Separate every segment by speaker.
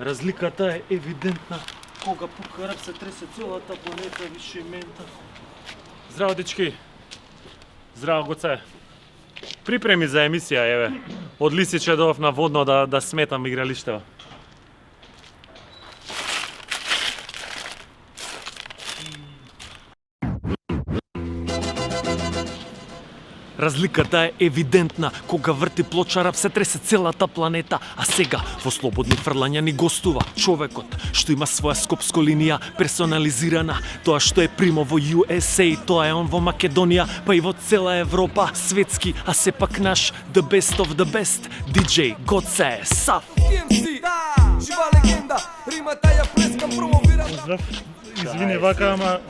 Speaker 1: Разликата е евидентна. Кога покарав се тресе целата планета, више и мента. Здраво, дечки. Здраво, Гоце. Припреми за емисија, еве. Од Лисиче доов на водно да сметам игралиштева. Разликата е евидентна, кога врти плочара се тресе целата планета, а сега во слободни фрлања ни гостува човекот што има своја скопско линија персонализирана. Тоа што е примо во USA, тоа е он во Македонија, па и во цела Европа, светски, а сепак наш the best of the best, DJ Гоце Саф.
Speaker 2: Поздрав. Извини вака, ама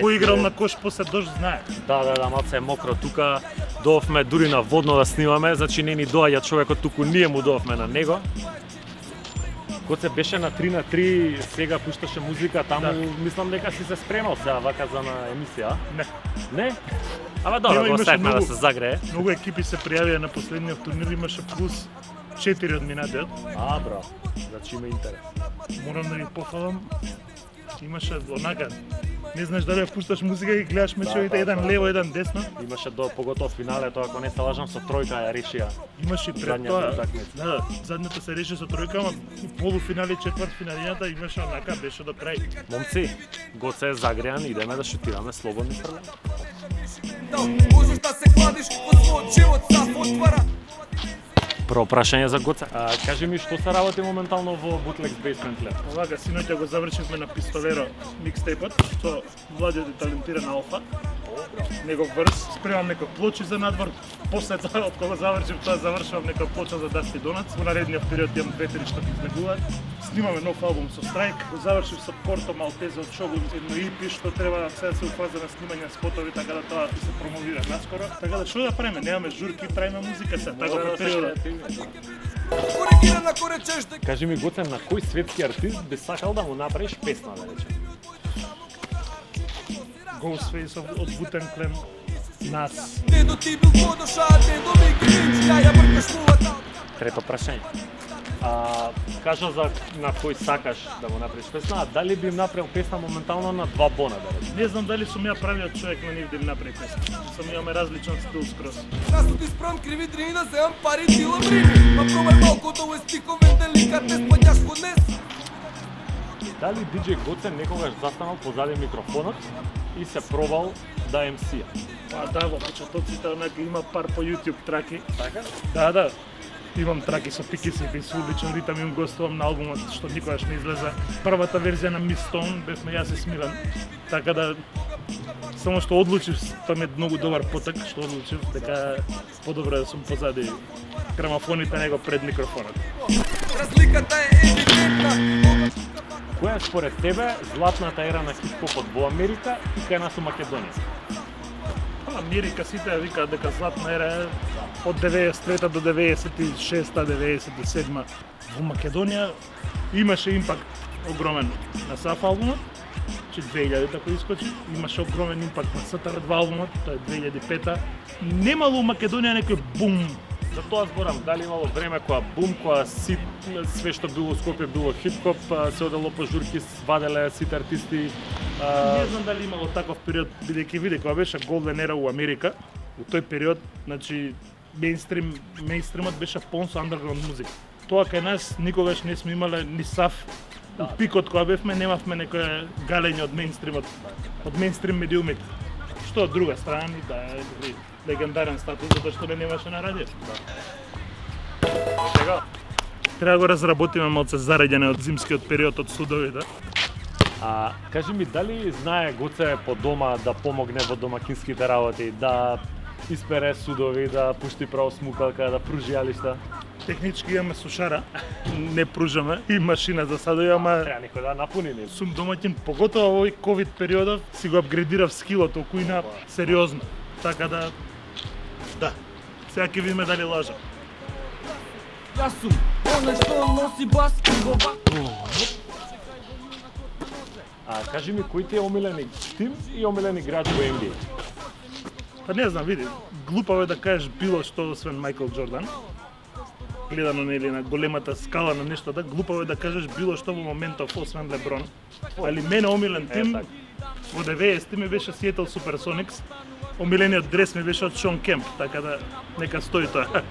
Speaker 2: поиграл на кош после дожд, знае.
Speaker 1: Да, малце е мокро тука. Доовме дури на водно да снимаме, значи не ни доаѓа човекот туку, ние му доовме на него. Коце беше на 3 на 3, сега пушташе музика, таму мислам дека си се спремал сега вака за на емисија.
Speaker 2: Не.
Speaker 1: Не? Ама добро, го оставивме да се загрее.
Speaker 2: Многу екипи се пријавија на последниот турнир, имаше плюс 4 од минатиот.
Speaker 1: Браво. Значи има интерес.
Speaker 2: Морам да ви пофалам. Имаше онака, не знаеш дали ја пушташ музика и гледаш мечевите еден лево, еден десно.
Speaker 1: Имаше поготово финалето, ако не се лажам, со тројка ја решија.
Speaker 2: Имаше и пред тоа. Да, задната се реши со тројка, ама полуфинали, четвртфиналината имаше онака, беше до крај.
Speaker 1: Момци, Гоце е загрејан, идеме да шутираме слободни фрлања.
Speaker 3: Можеш да се кладиш во својот живот, Саф отвара.
Speaker 1: Прво прашање за Гоце. Кажи ми што се работи моментално во Bootlegs Basement Lab?
Speaker 2: Овака, синоќа го завршивме на Пистолеро микстейпот, со младиот и талентиран Алфа. Негов врз, спремам некои плочи за надвор. После тоа, од кога завршив тоа, завршувам некоја плоча за Дасти Донац. Во наредниот период имам 2-3 што ги излегуваат. Снимаме нов албум со Страйк. Го завршив со Порто Малтезе од Шогун, едно EP што треба сега се уфаза на снимање спотови, така да тоа се промовира наскоро. Така да што да правиме? Немаме журки, правиме музика се. Така во периодот.
Speaker 1: Кажи ми, Гоце, на кој светски артист би сакал да му направиш песна, да речем?
Speaker 2: Ghostface од Wu-Tang Clan, Nas.
Speaker 1: Трето прашање. Кажа за на кој сакаш да му направиш песна, дали би им направил песна моментално на Два Бона, да речем?
Speaker 2: Не знам дали сум ја правиот човек на нив да им направи песна. Сам имаме различен стил скроз.
Speaker 3: Аз ти спрам криви дрини да земам пари ти лабрини. Ма пробај малку да уестикове деликатес паѓаш во днес.
Speaker 1: Дали DJ Гоце некогаш застанал позади микрофонот и се пробал да MC-а?
Speaker 2: Па да, во почетоците онака има пар по YouTube траки.
Speaker 1: Така?
Speaker 2: Да. Имам траки со Пикиси и со уличен ритам, им гостувам на албумот што никогаш не излезе. Првата верзија на Miss Stone бевме јас и Смилан. Така да само што одлучив, тоа ми е многу добар потек, што одлучив дека подобро да сум позади грамофоните него пред микрофонот.
Speaker 3: Разликата е евидентна.
Speaker 1: Која е според тебе златната ера на хип-хопот во Америка и кај нас во Македонија?
Speaker 2: Америка сите ја викаат дека златна ера е од 93 до 96-та, 97-та. Во Македонија имаше импакт огромен на Саф албумот, че 2000-та кој искочи, имаше огромен импакт на СТР2 албумот, тоа е 2005-та. Немало у Македонија некој бум.
Speaker 1: За тоа зборам, дали имало време која бум, која све што било Скопје било хип-хоп, се одело по журки, ваделе сите артисти.
Speaker 2: Не знам дали имало таков период, бидејќи виде кога беше Голден ера у Америка, у тој период, значи мејнстримот беше полн со андерграунд музика. Тоа кај нас никогаш не сме имале ни Саф. У пикот кога бевме немавме некое галење од мејнстримот, од мејнстрим медиумите. Што од друга страна ни да е легендарен статус затоа што не немаше на радио.
Speaker 1: Сега,
Speaker 2: Треба да го разработиме малце зараѓане од зимскиот период од судовите.
Speaker 1: кажи ми, дали знае Гоце по дома да помогне во домакинските работи, да испере судови, да пушти право смукалка, да пружи јалишта?
Speaker 2: Технички имаме сушара, не пружаме и машина за садови, ама
Speaker 1: Треба некој да напуни ни.
Speaker 2: сум домаќин, поготово во овој ковид периодов, си го апгрейдирав скилот у кујна сериозно. Така да, сега ќе видиме дали лажам.
Speaker 3: Јас сум оној што носи бас и го
Speaker 1: Кажи ми, кој ти е омилени тим и омилени играч во NBA?
Speaker 2: Па не знам, види, глупаво е да кажеш било што освен Майкл Џордан. гледано нели на големата скала на нештата, глупаво е да кажеш било што во моментов освен Леброн. Али мене омилен тим во 90-ти ми беше Seattle Supersonics. Омилениот дрес ми беше од Шон Кемп, така да нека стои тоа.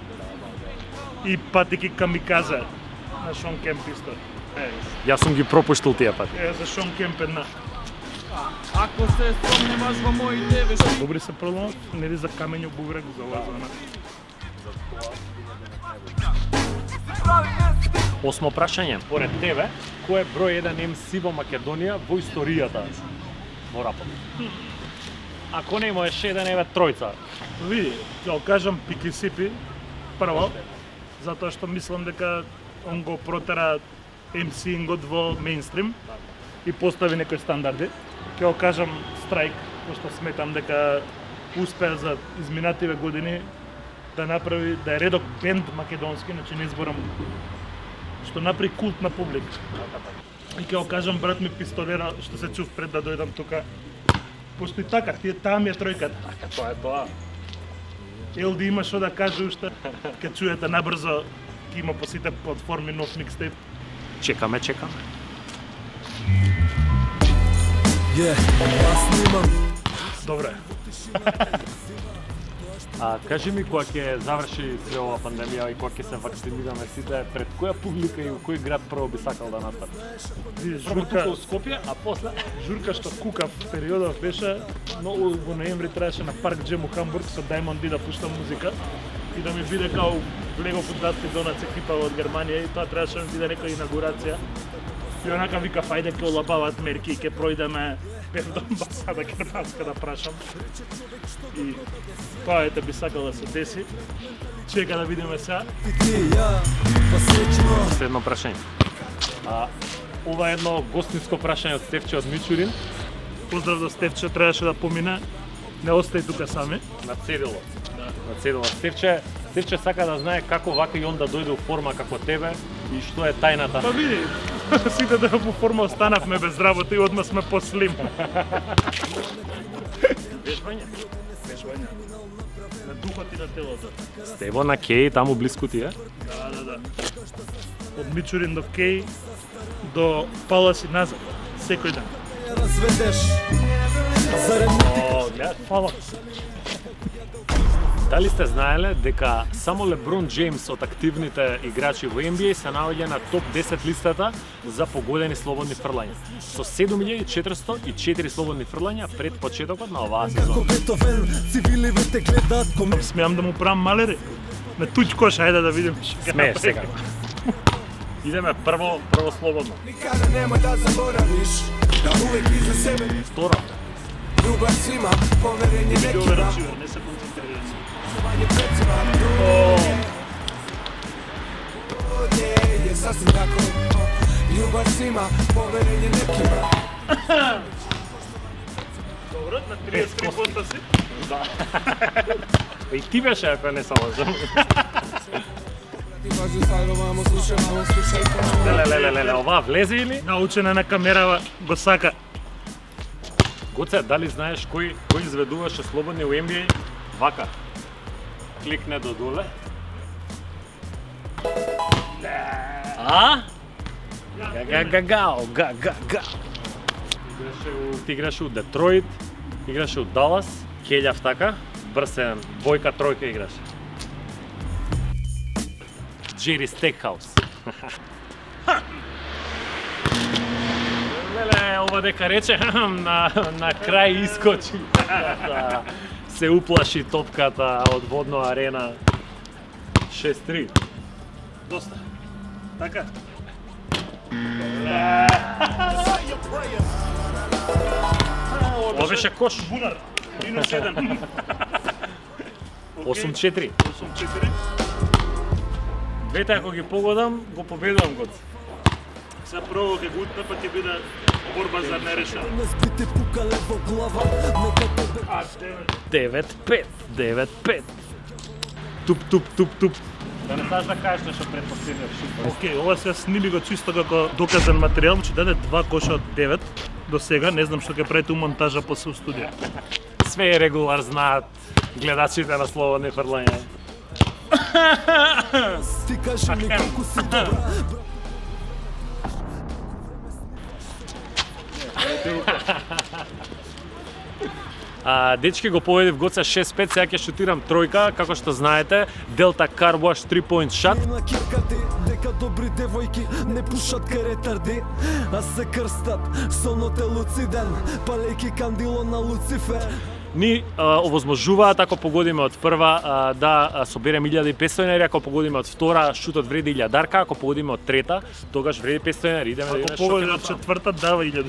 Speaker 2: И патики камиказа на Шон Кемп исто.
Speaker 1: Јас сум ги пропуштил тие пати.
Speaker 2: За Шон Кемп една.
Speaker 3: Ако се спомнемаш во моите вешти.
Speaker 2: Добри се проломот, нели за камењу бугрек за оваа зона.
Speaker 1: Осмо прашање. Поред тебе, кој е број 1 MC во Македонија во историјата во рапот? Ако не можеш еден, еве тројца.
Speaker 2: Види, ќе го кажам Пикисипи прво, затоа што мислам дека он го протера MC-ингот во мејнстрим и постави некои стандарди. Ќе го кажам Страйк, пошто сметам дека успеа за изминативе години да направи, да е редок бенд македонски, значи не зборам, што направи култ на публика. И ќе го кажам брат ми Пистолера, што се чув пред да дојдам тука. Пошто и така, тие таа ми е тројката.
Speaker 1: Тоа е тоа.
Speaker 2: Елди има што да каже уште, ке чуете набрзо, ќе има по сите платформи нов микстейп.
Speaker 1: Чекаме.
Speaker 2: Добре.
Speaker 1: Кажи ми, кога ќе заврши се ова пандемија и кога ќе се вакцинираме сите, пред која публика и во кој град прво би сакал да настапи? Прво тука во Скопје, а после
Speaker 2: Журка што кукав периодов беше, но во ноември траеше на Парк Джем у Хамбург со Diamond D да пушта музика и да ми биде као влегов од Дасти Донац екипа од Германија и тоа требаше да ми биде некоја инаугурација. И онака викав, ајде ке олапават мерки, ке пројдеме, пев до амбасада германска да прашам. И тоа ете би сакал да се деси. Чека да видиме сега.
Speaker 1: Следно прашање. Ова е едно гостинско прашање од Стефче од Мичурин.
Speaker 2: Поздрав до Стефче, требаше да помине. Не остај тука сами.
Speaker 1: На цедило. На цедило. Стефче сака да знае како вака и он да дојде у форма како тебе и што е тајната.
Speaker 2: Па види, сите да во форма останавме без работа и одма сме послим.
Speaker 1: Вежбање.
Speaker 2: На духот и на телото.
Speaker 1: Стево на Кеј, таму блиску ти е?
Speaker 2: Да. Од Мичурин до Кеј, до Палас и назад, секој ден.
Speaker 1: Гледаш, фала. Дали сте знаеле дека само Леброн Джеймс од активните играчи во NBA се наоѓа на топ 10 листата за погодени слободни фрлања, со 7404 слободни фрлања пред почетокот на оваа сезона.
Speaker 2: Смеам да му правам малери. На туѓ кош, ајде да видим.
Speaker 1: Смееш сега. Идеме прво слободно.
Speaker 4: Никада немој да заборавиш да увек иза себе
Speaker 1: Второ.
Speaker 4: љубов свима, поверење
Speaker 2: Добре,
Speaker 4: некима.
Speaker 2: не се концентрирам.
Speaker 4: Je sasvim tako. Ljubav svima, poverenje nekima.
Speaker 2: Добро, на 33% си.
Speaker 1: И ти беше ако не само за.
Speaker 4: Ti pažnju stavljamo, slušamo, slušajte.
Speaker 1: Леле, ова влезе или?
Speaker 2: Научена на камерава, го сака.
Speaker 1: Гоце, дали знаеш кој изведуваше слободни у NBA? Вака. Кликне до доле. А? Га. Ти играше у Детройт, играше у Далас, Келјав така, брсен, двојка, тројка играше. Джери Стекхаус. Леле, ова дека рече, на крај искочи. Се уплаши топката од водна арена. 6-3.
Speaker 2: Доста. Така.
Speaker 1: Ова беше кош.
Speaker 2: Бунар. Минус 1.
Speaker 1: 8-4.
Speaker 2: 8-4.
Speaker 1: Двете ако ги погодам, го победувам год.
Speaker 2: Сега прво ќе го утна, па ќе биде борба за нерешено.
Speaker 1: 9-5. Туп. Да не знаеш да кажеш нешто пред последниот шут.
Speaker 2: Океј, ова се сними го чисто како доказан материјал, че даде 2 коша од 9 до сега, не знам што ќе правите у монтажа после у студија.
Speaker 1: Све е регулар, знаат гледачите на слободни фрлања.
Speaker 3: Ти кажи ми колку си добра.
Speaker 1: Дечки го победив Гоца 6-5, сега ќе шутирам тројка, како што знаете, Delta Car Wash 3-point shot.
Speaker 3: На киркати, дека добри девојки не пушат кај ретарди, а се крстат со ноте луциден, палејки кандило на Луцифер.
Speaker 1: Ни овозможуваат ако погодиме од прва да соберем 1500 денари, ако погодиме од втора шутот вреди 1000 дарка, ако погодиме од трета тогаш вреди 500 денари. Идеме да видиме
Speaker 2: Ако
Speaker 1: што ќе
Speaker 2: погоди од
Speaker 1: направиме.
Speaker 2: четврта, дава 1000.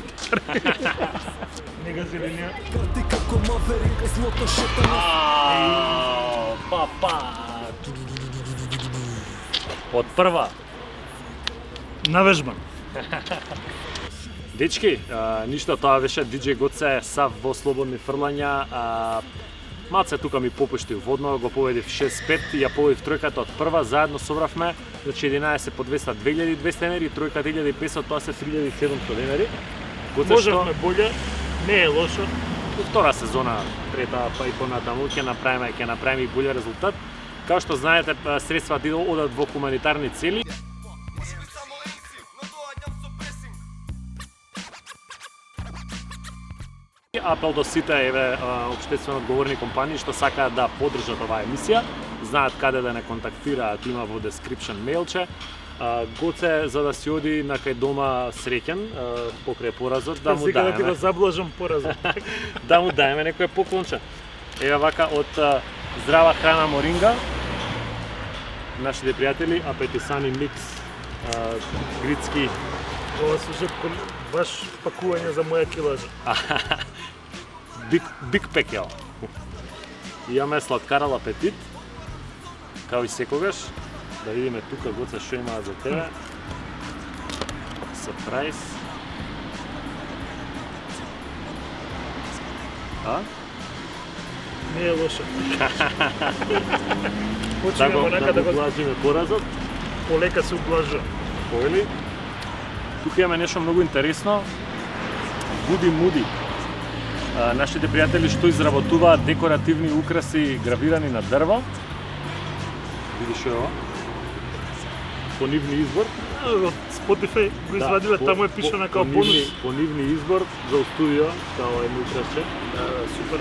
Speaker 2: Нега зеленија.
Speaker 3: Карти како маверик, злото шетано.
Speaker 1: Од прва.
Speaker 2: Навежбан.
Speaker 1: Дечки, ништо, тоа беше DJ Гоце Сав во слободни фрлања. Маце тука ми попушти водно, го победив 6-5 и ја победив тројката од прва, заедно собравме, значи 11 по 200, 2200 денари, тројката 1500, тоа се 3700 денари. Гоце
Speaker 2: Можевме боле, не е лошо.
Speaker 1: Во втора сезона, трета па и понатаму ќе направиме и боле резултат. Као што знаете, средствата одат во хуманитарни цели. Апел до сите општествено одговорни компании што сакаат да поддржат оваа емисија, знаат каде да не контактираат, има во description мејлче. Гоце за да си оди на кај дома среќен покрај поразот, да му
Speaker 2: Сега да ти го
Speaker 1: даеме,
Speaker 2: заблажам поразот.
Speaker 1: да му даеме некој поклонче. Еве вака од здрава храна Моринга, нашите пријатели, апетисани микс, грицки,
Speaker 2: Ова служат баш пакување за моја килажа.
Speaker 1: Биг пекел. Имаме сладкарал апетит, као и секогаш. Да видиме тука Гоце што имаат за тебе. Сюрприз.
Speaker 2: Не е лошо.
Speaker 1: Да
Speaker 2: Почнеме
Speaker 1: го
Speaker 2: онака да го
Speaker 1: блажиме поразот.
Speaker 2: полека се ублажува.
Speaker 1: Поели. Тука имаме нешто многу интересно. Буди Муди. Нашите пријатели што изработуваат декоративни украси гравирани на дрво. Видиш ова? По нивни избор.
Speaker 2: Од Spotify го извадиле, таму е пишано као бонус.
Speaker 1: По нивни избор за студио, као едно украсче.
Speaker 2: Супер.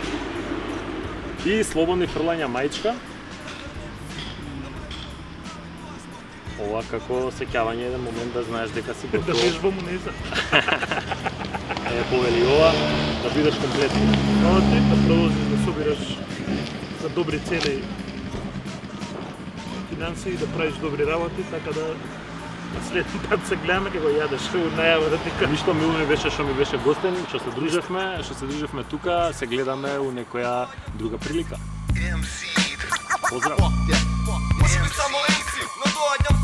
Speaker 1: И слободни фрлања мајчка. Ова како сеќавање еден момент да знаеш дека си
Speaker 2: Да
Speaker 1: готов.
Speaker 2: вежбам униза.
Speaker 1: Повели ова, да бидеш комплетно.
Speaker 2: Ова ти да продолжиш да собираш за добри цели финансии, да правиш добри работи, така да следни пат се гледаме ќе го јадеш у најава да ти кажам.
Speaker 1: Ништо мило ми беше што ми беше гостен, што се дружевме тука, се гледаме у некоја друга прилика. Поздрав!
Speaker 3: Може би само MC, но доаѓам